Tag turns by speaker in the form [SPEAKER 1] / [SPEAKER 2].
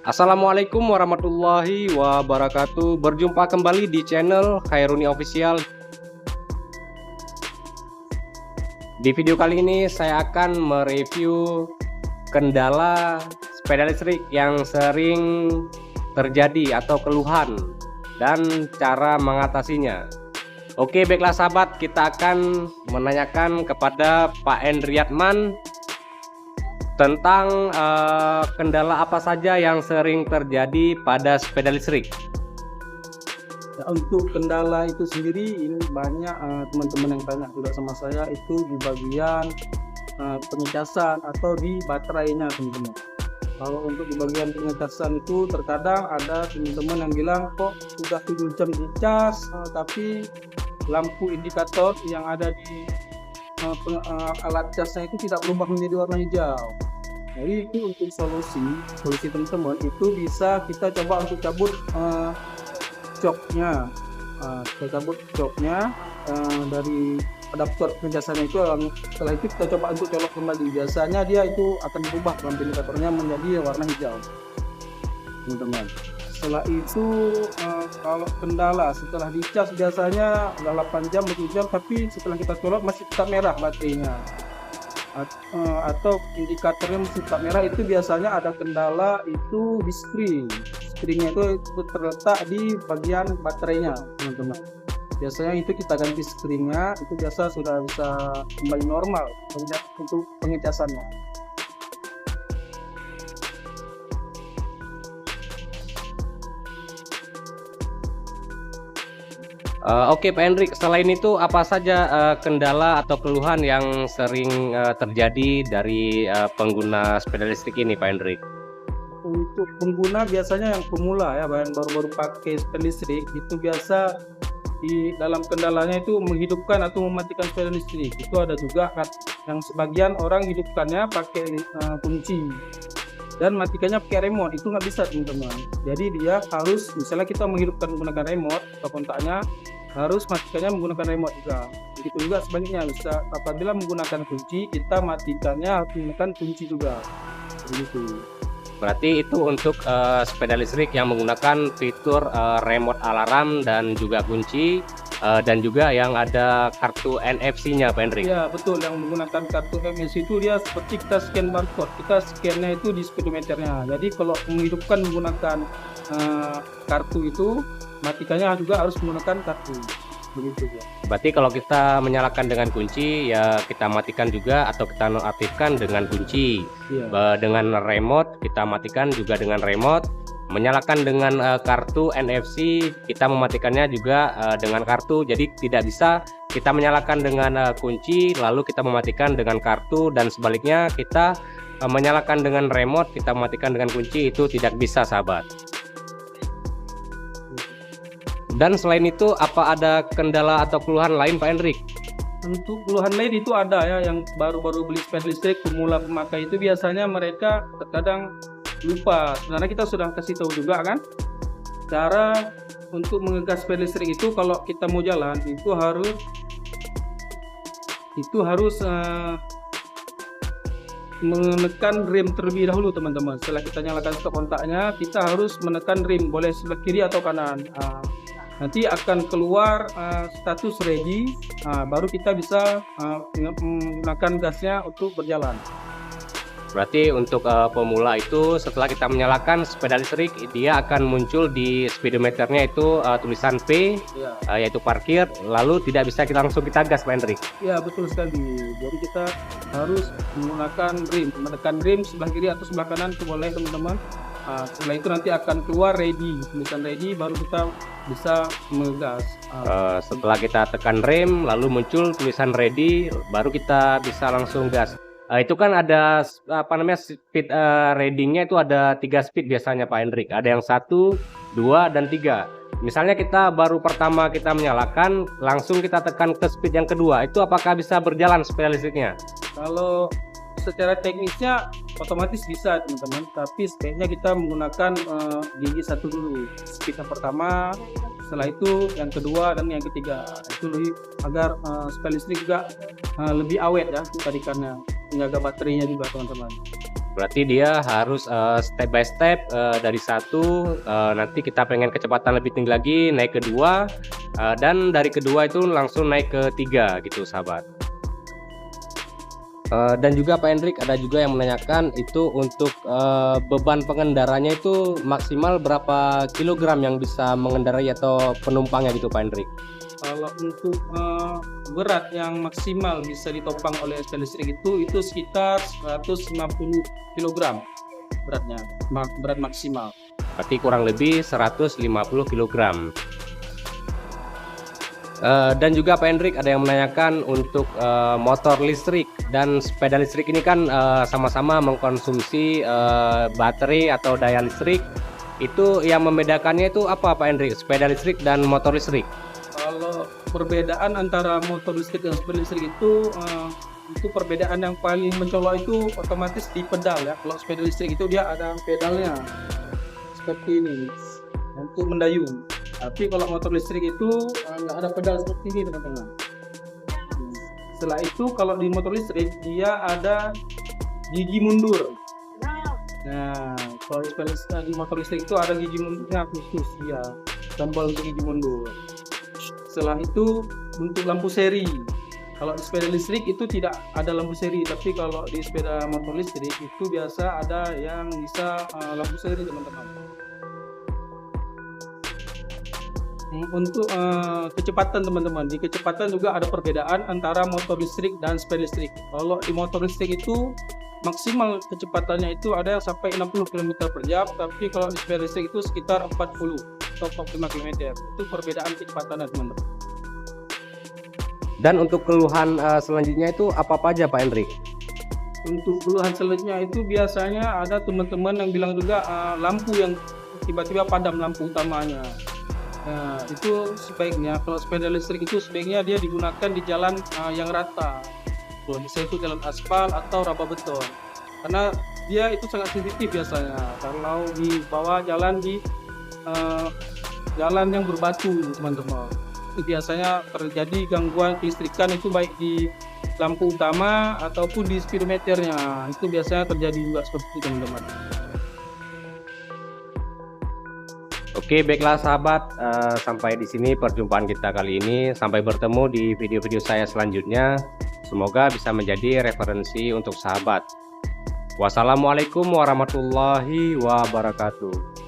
[SPEAKER 1] Assalamualaikum warahmatullahi wabarakatuh. Berjumpa kembali di channel Khairuni Official. Di video kali ini saya akan mereview kendala sepeda listrik yang sering terjadi atau keluhan dan cara mengatasinya. Oke, baiklah sahabat, kita akan menanyakan kepada Pak Endriatman tentang kendala apa saja yang sering terjadi pada sepeda listrik.
[SPEAKER 2] Ya, untuk kendala itu sendiri ini banyak teman-teman yang tanya juga sama saya itu di bagian pengecasan atau di baterainya teman-teman. Kalau untuk di bagian pengecasan itu terkadang ada teman-teman yang bilang kok sudah 7 jam dicas tapi lampu indikator yang ada di alat casnya itu tidak berubah menjadi warna hijau. Jadi itu untuk solusi teman-teman itu bisa kita coba untuk cabut joknya, dari adaptor pengecasannya itu. Setelah itu kita coba untuk colok kembali, biasanya dia itu akan berubah lampu indikatornya menjadi warna hijau teman-teman. Setelah itu kalau kendala setelah dicas biasanya 8 jam 7 jam tapi setelah kita colok masih tetap merah baterainya atau indikatornya masih tetap merah, itu biasanya ada kendala itu di screennya itu terletak di bagian baterainya teman-teman. Biasanya itu kita ganti screennya, itu biasa sudah bisa kembali normal untuk pengecasannya.
[SPEAKER 1] Oke Pak Hendrik, selain itu apa saja kendala atau keluhan yang sering terjadi dari pengguna sepeda listrik ini Pak Hendrik?
[SPEAKER 2] Untuk pengguna biasanya yang pemula ya, yang baru-baru pakai sepeda listrik itu biasa di dalam kendalanya itu menghidupkan atau mematikan sepeda listrik. Itu ada juga kan yang sebagian orang hidupkannya pakai kunci dan matikannya pakai remote, itu nggak bisa teman-teman. Jadi dia harus, misalnya kita menghidupkan menggunakan remote atau kontaknya, harus matikannya menggunakan remote juga. Begitu juga sebaliknya, bisa apabila menggunakan kunci kita matikannya harus menggunakan kunci juga. Begitu.
[SPEAKER 1] Berarti itu untuk sepeda listrik yang menggunakan fitur remote alarm dan juga kunci dan juga yang ada kartu NFC-nya Pak Hendrik.
[SPEAKER 2] Ya betul, yang menggunakan kartu NFC itu dia seperti kita scan barcode, kita scan-nya itu di speedometernya. Jadi kalau menghidupkan menggunakan kartu itu, matikannya juga harus menggunakan kartu. Begitu ya.
[SPEAKER 1] Berarti kalau kita menyalakan dengan kunci ya kita matikan juga, atau kita nonaktifkan dengan kunci. Dengan remote kita matikan juga dengan remote. Menyalakan dengan kartu NFC, kita mematikannya juga dengan kartu. Jadi tidak bisa kita menyalakan dengan kunci lalu kita mematikan dengan kartu, dan sebaliknya kita menyalakan dengan remote kita mematikan dengan kunci, itu tidak bisa sahabat. Dan selain itu apa ada kendala atau keluhan lain Pak Hendrik?
[SPEAKER 2] Untuk keluhan lain itu ada ya, yang baru-baru beli sepeda listrik pemula pemakai itu biasanya mereka terkadang lupa. Sebenarnya kita sudah kasih tahu juga kan cara untuk mengegas sepeda listrik itu. Kalau kita mau jalan itu harus menekan rem terlebih dahulu teman-teman. Setelah kita nyalakan stop kontaknya, kita harus menekan rem, boleh sebelah kiri atau kanan. Nanti akan keluar status ready, baru kita bisa menggunakan gasnya untuk berjalan.
[SPEAKER 1] Berarti untuk pemula itu setelah kita menyalakan sepeda listrik, dia akan muncul di speedometernya itu tulisan P ya, yaitu parkir, lalu tidak bisa kita langsung kita gas Pak Hendrik.
[SPEAKER 2] Ya betul sekali. Jadi kita harus menggunakan rem, menekan rem sebelah kiri atau sebelah kanan itu boleh teman-teman. Setelah itu nanti akan keluar ready, tulisan ready, baru kita bisa mengegas.
[SPEAKER 1] Setelah kita tekan rem lalu muncul tulisan ready, baru kita bisa langsung gas. Itu kan ada speed readingnya itu ada 3 speed biasanya Pak Hendrik. Ada yang 1, 2, dan 3. Misalnya kita baru pertama kita menyalakan, langsung kita tekan ke speed yang kedua, itu apakah bisa berjalan sepeda listriknya?
[SPEAKER 2] Kalau secara teknisnya otomatis bisa teman-teman, tapi sebaiknya kita menggunakan gigi 1 dulu, speed yang pertama, setelah itu yang kedua dan yang ketiga. Itu agar sepeda listrik juga lebih awet ya tarikannya, menjaga baterainya juga teman-teman.
[SPEAKER 1] Berarti dia harus step by step, dari satu, nanti kita pengen kecepatan lebih tinggi lagi, naik ke dua, dan dari kedua itu langsung naik ke tiga gitu sahabat. Dan juga Pak Hendrik, ada juga yang menanyakan itu untuk beban pengendaranya itu maksimal berapa kilogram yang bisa mengendarai atau penumpangnya gitu Pak Hendrik?
[SPEAKER 2] Kalau untuk berat yang maksimal bisa ditopang oleh sepeda listrik itu sekitar 150 kg beratnya, berat maksimal.
[SPEAKER 1] Berarti kurang lebih 150 kg. Dan juga Pak Hendrik, ada yang menanyakan untuk motor listrik dan sepeda listrik ini kan sama-sama mengkonsumsi baterai atau daya listrik. Itu yang membedakannya itu apa Pak Hendrik, sepeda listrik dan motor listrik?
[SPEAKER 2] Kalau perbedaan antara motor listrik dan sepeda listrik itu perbedaan yang paling mencolok itu otomatis di pedal ya. Kalau sepeda listrik itu dia ada pedalnya seperti ini untuk mendayung. Tapi kalau motor listrik itu nggak ada pedal seperti ini teman-teman. Setelah itu kalau di motor listrik dia ada gigi mundur. Nah, kalau di motor listrik itu ada gigi mundurnya khusus ya, tombol untuk gigi mundur. Setelah itu untuk lampu seri. Kalau di sepeda listrik itu tidak ada lampu seri, tapi kalau di sepeda motor listrik itu biasa ada yang bisa lampu seri teman-teman. Untuk kecepatan teman-teman, di kecepatan juga ada perbedaan antara motor listrik dan sepeda listrik. Kalau di motor listrik itu maksimal kecepatannya itu ada yang sampai 60 km per jam, tapi kalau di sepeda listrik itu sekitar 40 atau 45 km. Itu perbedaan kecepatannya teman-teman.
[SPEAKER 1] Dan untuk keluhan selanjutnya itu apa aja Pak Hendrik?
[SPEAKER 2] Untuk keluhan selanjutnya itu biasanya ada teman-teman yang bilang juga lampu yang tiba-tiba padam lampu utamanya. Nah, itu sebaiknya kalau sepeda listrik itu sebaiknya dia digunakan di jalan yang rata, bisa itu jalan aspal atau raba beton, karena dia itu sangat sensitif biasanya kalau di bawah jalan di jalan yang berbatu teman-teman. Itu biasanya terjadi gangguan kelistrikan itu baik di lampu utama ataupun di speedometernya, itu biasanya terjadi juga seperti itu teman-teman.
[SPEAKER 1] Oke, baiklah sahabat, sampai di sini perjumpaan kita kali ini. Sampai bertemu di video-video saya selanjutnya. Semoga bisa menjadi referensi untuk sahabat. Wassalamualaikum warahmatullahi wabarakatuh.